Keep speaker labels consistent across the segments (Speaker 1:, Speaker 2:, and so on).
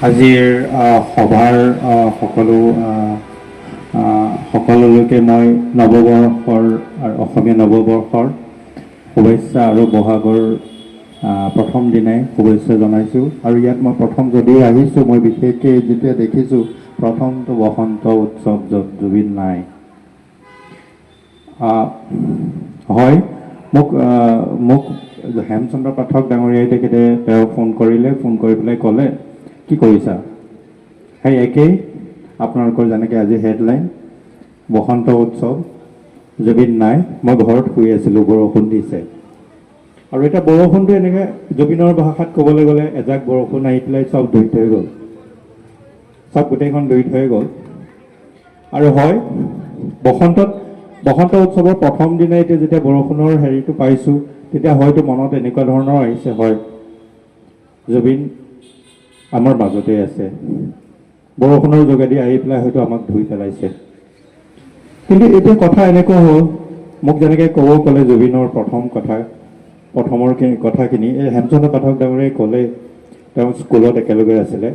Speaker 1: আজিৰ সভাৰ সকলোলৈকে মই নৱবৰ্ষৰ আৰু অসমীয়া নৱবৰ্ষৰ শুভেচ্ছা আৰু বহাগৰ প্ৰথম দিনাই শুভেচ্ছা জনাইছোঁ। আৰু ইয়াত মই প্ৰথম যদিও আহিছোঁ, মই বিশেষকৈ যেতিয়া দেখিছোঁ প্ৰথমটো বসন্ত উৎসৱ য'ত জুবিন নাই। হয়, মোক হেমচন্দ্ৰ পাঠক ডাঙৰীয়াই তেখেতে তেওঁ ফোন কৰি পেলাই ক'লে, কি কৰিছা? সেই একেই আপোনালোকৰ যেনেকৈ আজি হেডলাইন বসন্ত উৎসৱ জুবিন নাই। মই ঘৰত শুই আছিলোঁ, বৰষুণ দিছে। আৰু এতিয়া বৰষুণটো এনেকৈ জুবিনৰ ভাষাত ক'বলৈ গ'লে এজাক বৰষুণ আহি পেলাই চব ধুই থৈ গ'ল, চব গোটেইখন ধুই থৈ গ'ল। আৰু হয়, বসন্ত উৎসৱৰ প্ৰথম দিনাই যেতিয়া বৰষুণৰ হেৰিটো পাইছোঁ, তেতিয়া হয়তো মনত এনেকুৱা ধৰণৰ আহিছে, হয় জুবিন আমাৰ মাজতে আছে, বৰষুণৰ যোগেদি আহি পেলাই হয়তো আমাক ধুই পেলাইছে। কিন্তু এতিয়া কথা এনেকুৱা হ'ল, মোক যেনেকৈ ক'লে জুবিনৰ প্ৰথমৰ কথাখিনি এই হেমচন্দ্ৰ পাঠক ডাঙৰীয়াই ক'লে, তেওঁ স্কুলত একেলগে আছিলে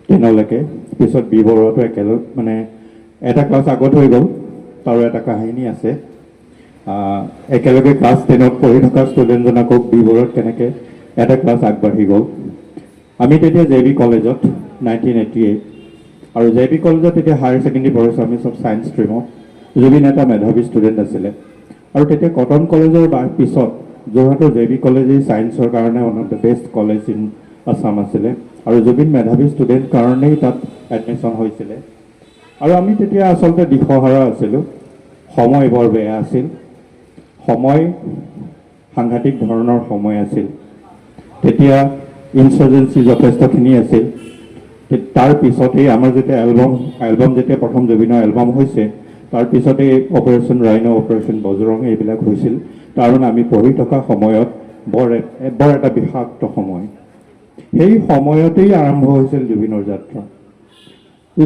Speaker 1: 10লৈকে, পিছত বি বৰুৱাতো একেলগে, মানে এটা ক্লাছ আগত হৈ গ'ল। তাৰো এটা কাহিনী আছে, একেলগে ক্লাছ 10ত পঢ়ি থকা ষ্টুডেণ্টজনকো বি বৰুৱাত কেনেকৈ এটা ক্লাছ আগবাঢ়ি গ'ল। আমি তেতিয়া জে বি কলেজত 1988, আৰু জে বি কলেজত তেতিয়া হায়াৰ ছেকেণ্ডেৰী পঢ়িছোঁ আমি চব ছায়েন্স ষ্ট্ৰীমত। জুবিন এটা মেধাৱী ষ্টুডেণ্ট আছিলে। আৰু তেতিয়া কটন কলেজৰ পিছত যোৰহাটৰ জে বি কলেজেই ছায়েন্সৰ কাৰণে one of the best college in Assam আছিলে, আৰু জুবিন মেধাৱী ষ্টুডেণ্ট কাৰণেই তাত এডমিশ্যন হৈছিলে। আৰু আমি তেতিয়া আচলতে দিশহাৰা আছিলোঁ, সময় বৰ বেয়া আছিল, সময় সাংঘাতিক ধৰণৰ সময় আছিল। তেতিয়া ইনচাৰ্জেঞ্চি যথেষ্টখিনি আছিল। তাৰ পিছতেই আমাৰ যেতিয়া এলবাম যেতিয়া প্ৰথম জুবিনৰ এলবাম হৈছে, তাৰ পিছতেই অপাৰেশ্যন ৰাইনো, অপাৰেশ্যন বজৰং এইবিলাক হৈছিল। কাৰণ আমি পঢ়ি থকা সময়ত বৰ এটা বিষাক্ত সময়। সেই সময়তেই আৰম্ভ হৈছিল জুবিনৰ যাত্ৰা।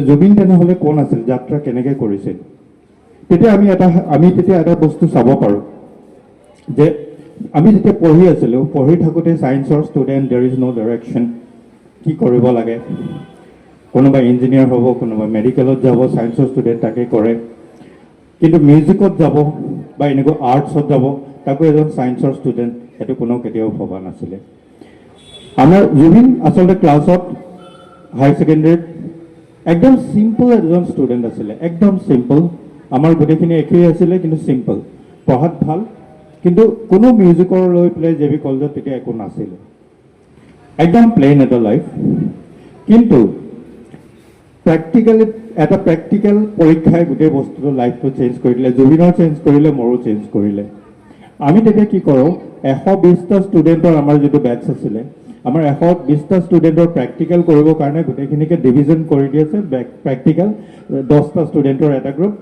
Speaker 1: জুবিন তেনেহ'লে কোন আছিল, যাত্ৰা কেনেকৈ কৰিছিল? তেতিয়া আমি তেতিয়া এটা বস্তু চাব পাৰোঁ যে আমি যেতিয়া পঢ়ি আছিলোঁ, পঢ়ি থাকোঁতে ছায়েন্সৰ ষ্টুডেণ্ট, দেৰ ইজ ন' ডাইৰেকশ্যন, কি কৰিব লাগে। কোনোবা ইঞ্জিনিয়াৰ হ'ব, কোনোবা মেডিকেলত যাব, ছায়েন্সৰ ষ্টুডেণ্ট তাকে কৰে। কিন্তু মিউজিকত যাব বা এনেকুৱা আৰ্টছত যাব, তাকো এজন ছায়েন্সৰ ষ্টুডেণ্ট, সেইটো কোনেও কেতিয়াও ভবা নাছিলে। আমাৰ জুবিন আচলতে ক্লাছত হায়াৰ ছেকেণ্ডেৰীত একদম চিম্পল এজন ষ্টুডেণ্ট আছিলে, একদম চিম্পল। আমাৰ গোটেইখিনি একেই আছিলে, কিন্তু চিম্পল, পঢ়াত ভাল, কিন্তু কোনো মিউজিকৰ লৈ পেলাই জে বি কলেজত তেতিয়া একো নাছিলে, একদম প্লেইন এটা লাইফ। কিন্তু এটা প্ৰেক্টিকেল পৰীক্ষাই গোটেই বস্তুটো লাইফটো চেঞ্জ কৰি দিলে। জুবিনৰ চেঞ্জ কৰিলে, মোৰো চেঞ্জ কৰিলে। আমি তেতিয়া কি কৰোঁ, 120টা ষ্টুডেণ্টৰ আমাৰ যিটো বেটছ আছিলে, আমাৰ 120টা ষ্টুডেণ্টৰ প্ৰেক্টিকেল কৰিবৰ কাৰণে গোটেইখিনিকে ডিভিজন কৰি দি আছে। প্ৰেক্টিকেল 10টা ষ্টুডেণ্টৰ এটা গ্ৰুপ,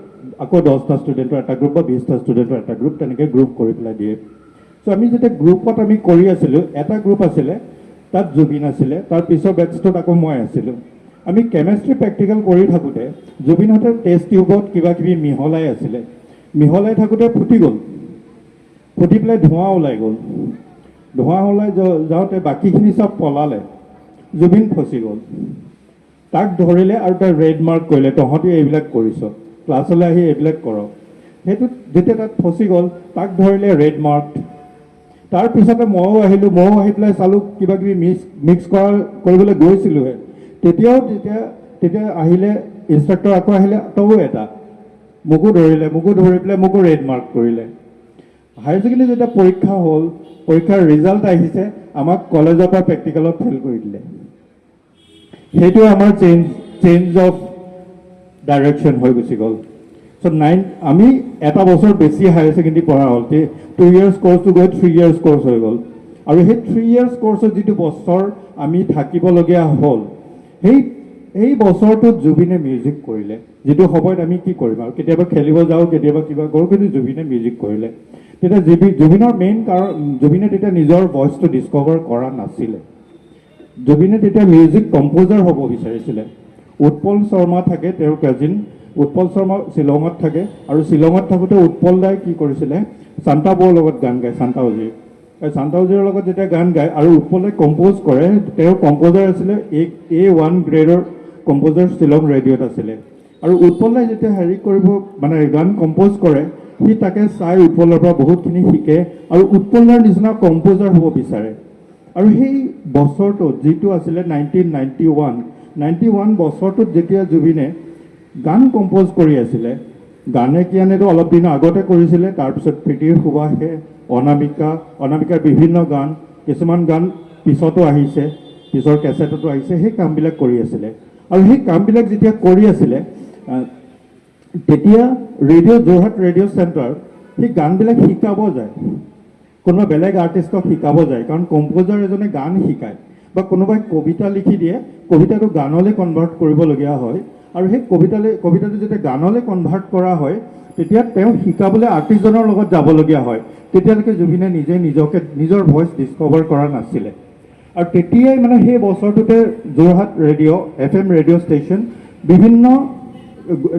Speaker 1: আকৌ 10টা ষ্টুডেণ্টৰ এটা গ্ৰুপ বা 20টা ষ্টুডেণ্টৰ এটা গ্ৰুপ, তেনেকৈ গ্ৰুপ কৰি পেলাই দিয়ে। চ' আমি যেতিয়া গ্ৰুপত আমি কৰি আছিলোঁ, এটা গ্ৰুপ আছিলে, তাত জুবিন আছিলে, তাৰ পিছৰ বেটছটোত আকৌ মই আছিলোঁ। আমি কেমেষ্ট্ৰি প্ৰেক্টিকেল কৰি থাকোঁতে জুবিনহঁতে টেষ্ট টিউবত কিবা কিবি মিহলাই আছিলে, মিহলাই থাকোঁতে ফুটি গ'ল, ফুটি পেলাই ধোঁৱা ওলাই গ'ল। ধোঁৱা ওলাই যাওঁতে বাকীখিনি চব পলালে, জুবিন ফচি গ'ল। তাক ধৰিলে আৰু তাক ৰেড মাৰ্ক কৰিলে, তহঁতি এইবিলাক কৰিছ, ক্লাছলৈ আহি এইবিলাক কৰ। সেইটো যেতিয়া তাত ফচি গ'ল, তাক ধৰিলে ৰেড মাৰ্ক। তাৰপিছতে ময়ো আহিলোঁ, ময়ো আহি পেলাই চালোঁ, কিবা কিবি মিক্স কৰিবলৈ গৈছিলোঁহে। তেতিয়া আহিলে ইনষ্ট্ৰাক্টৰ, আকৌ আহিলে তয়ো এটা, মোকো ধৰি পেলাই মোকো ৰেড মাৰ্ক কৰিলে। হায়াৰ ছেকেণ্ডেৰী যেতিয়া পৰীক্ষা হ'ল, পৰীক্ষাৰ ৰিজাল্ট আহিছে, আমাক কলেজৰ পৰা প্ৰেক্টিকেলত ফেইল কৰি দিলে। সেইটো আমাৰ চেঞ্জ অফ ডাইৰেকশ্যন হৈ গুচি গ'ল। চ' আমি এটা বছৰ বেছি হায়াৰ ছেকেণ্ডেৰী পঢ়া হ'ল, 2 years কৰ্চটো গৈ 3 years কৰ্চ হৈ গ'ল। আৰু সেই 3 years কৰ্চত যিটো বছৰ আমি থাকিবলগীয়া হ'ল, সেই বছৰটোত জুবিনে মিউজিক কৰিলে। যিটো সময়ত আমি কি কৰিম আৰু, কেতিয়াবা খেলিব যাওঁ, কেতিয়াবা কিবা কৰোঁ, কিন্তু জুবিনে মিউজিক কৰিলে। তেতিয়া জুবিনৰ মেইন কাৰণ, জুবিনে তেতিয়া নিজৰ ভইচটো ডিস্কভাৰ কৰা নাছিলে। জুবিনে তেতিয়া মিউজিক কম্প'জাৰ হ'ব বিচাৰিছিলে। উৎপল শৰ্মা থাকে, তেওঁৰ কাজিন উৎপল শৰ্মা শ্বিলঙত থাকে, আৰু শ্বিলঙত থাকোঁতে উৎপল দাই কি কৰিছিলে, শান্তা বৌৰ লগত গান গায়, শান্তা অজি। শান্তাউজীৰ লগত যেতিয়া গান গায় আৰু উৎপলে কম্প'জ কৰে, তেওঁ কম্প'জাৰ আছিলে A1 গ্ৰেডৰ কম্প'জাৰ শ্বিলং ৰেডিঅ'ত আছিলে। আৰু উৎপলে যেতিয়া হেৰি কৰিব মানে গান কম্প'জ কৰে, সি তাকে চাই উৎপলৰ পৰা বহুতখিনি শিকে আৰু উৎপলৰ নিচিনা কম্প'জাৰ হ'ব বিচাৰে। আৰু সেই বছৰটোত যিটো আছিলে 1991 বছৰটোত যেতিয়া জুবিনে গান কম্প'জ কৰি আছিলে, গানে কিয়ানেতো অলপ দিনৰ আগতে কৰিছিলে, তাৰপিছত প্ৰীতিৰ সুবাসে, অনামিকাৰ বিভিন্ন গান, কিছুমান গান পিছতো আহিছে, পিছৰ কেছেটতো আহিছে, সেই কামবিলাক কৰি আছিলে। আৰু সেই কামবিলাক যেতিয়া কৰি আছিলে, তেতিয়া যোৰহাট ৰেডিঅ' চেণ্টাৰ সেই গানবিলাক শিকাব যায়, কোনোবা বেলেগ আৰ্টিষ্টক শিকাব যায়, কাৰণ কম্প'জাৰ এজনে গান শিকায় বা কোনোবাই কবিতা লিখি দিয়ে, কবিতাটো গানলৈ কনভাৰ্ট কৰিবলগীয়া হয়। আৰু সেই কবিতাটো যেতিয়া গানলৈ কনভাৰ্ট কৰা হয়, তেতিয়া তেওঁ শিকাবলৈ আৰ্টিষ্টজনৰ লগত যাবলগীয়া হয়। তেতিয়ালৈকে জুবিনে নিজৰ ভইচ ডিছকভাৰ কৰা নাছিলে। আৰু তেতিয়াই মানে সেই বছৰটোতে Jorhat radio' FM radio' station বিভিন্ন,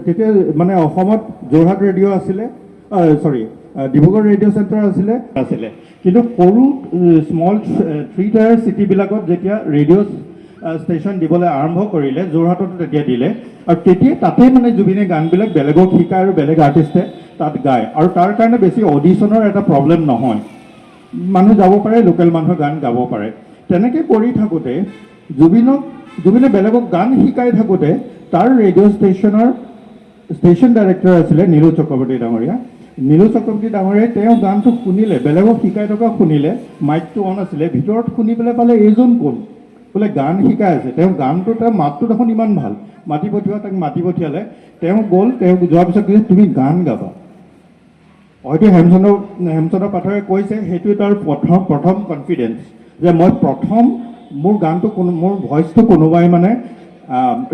Speaker 1: তেতিয়া মানে অসমত যোৰহাট ৰেডিঅ' আছিলে, ডিব্ৰুগড় ৰেডিঅ' চেণ্টাৰ আছিলে। কিন্তু সৰু স্মল 3 টায়াৰ চিটিবিলাকত যেতিয়া ৰেডিঅ' ষ্টেচন দিবলৈ আৰম্ভ কৰিলে, যোৰহাটতো তেতিয়া দিলে। আৰু তেতিয়া তাতেই মানে জুবিনে গানবিলাক বেলেগক শিকায় আৰু বেলেগ আৰ্টিষ্টে তাত গায়। আৰু তাৰ কাৰণে বেছি অডিশ্যনৰ এটা প্ৰব্লেম নহয়, মানুহ যাব পাৰে, লোকেল মানুহৰ গান গাব পাৰে। তেনেকৈ কৰি থাকোঁতে জুবিনে বেলেগক গান শিকাই থাকোঁতে তাৰ ৰেডিঅ' ষ্টেচন ডাইৰেক্টৰ আছিলে নীলু চক্ৰৱৰ্তী ডাঙৰীয়া। নীলু চক্ৰৱৰ্তী ডাঙৰীয়াই তেওঁ গানটো শুনিলে, বেলেগক শিকাই থকা শুনিলে, মাইকটো অন আছিলে, ভিতৰত শুনি পেলাই পালে এইজন কোন, বোলে গান শিকাই আছে, তেওঁ মাতটো দেখোন ইমান ভাল, তাক মাতি পঠিয়ালে। তেওঁ গ'ল, তেওঁ যোৱাৰ পিছত কৈছে তুমি গান গাবা। হয়তো হেমচন্দ্ৰ পাঠকে কৈছে সেইটো তাৰ প্ৰথম কনফিডেঞ্চ, যে মই মোৰ গানটো মোৰ ভইচটো কোনোবাই মানে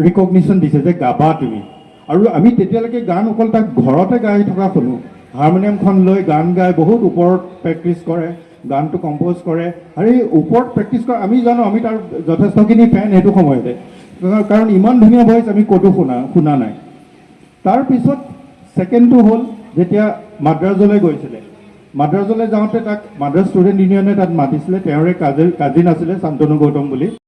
Speaker 1: ৰিকগনিশ্যন দিছে যে গাবা তুমি। আৰু আমি তেতিয়ালৈকে গান অকল তাক ঘৰতে গাই থকা শুনো, হাৰমনিয়ামখন লৈ গান গাই বহুত ওপৰত প্ৰেক্টিচ কৰে, গানটো কম্প'জ কৰে। আৰু এই ওপৰত প্ৰেক্টিচ কৰে, আমি জানো আমি তাৰ যথেষ্টখিনি ফেন সেইটো সময়তে, কাৰণ ইমান ধুনীয়া ভইচ আমি ক'তো শুনা নাই। তাৰপিছত ছেকেণ্ডটো হ'ল যেতিয়া মাদ্ৰাজলৈ গৈছিলে, মাদ্ৰাজলৈ যাওঁতে তাক মাদ্ৰাজ ষ্টুডেণ্ট ইউনিয়নে তাত মাতিছিলে, তেওঁৰে কাজিন আছিলে শান্তনু গৌতম বুলি।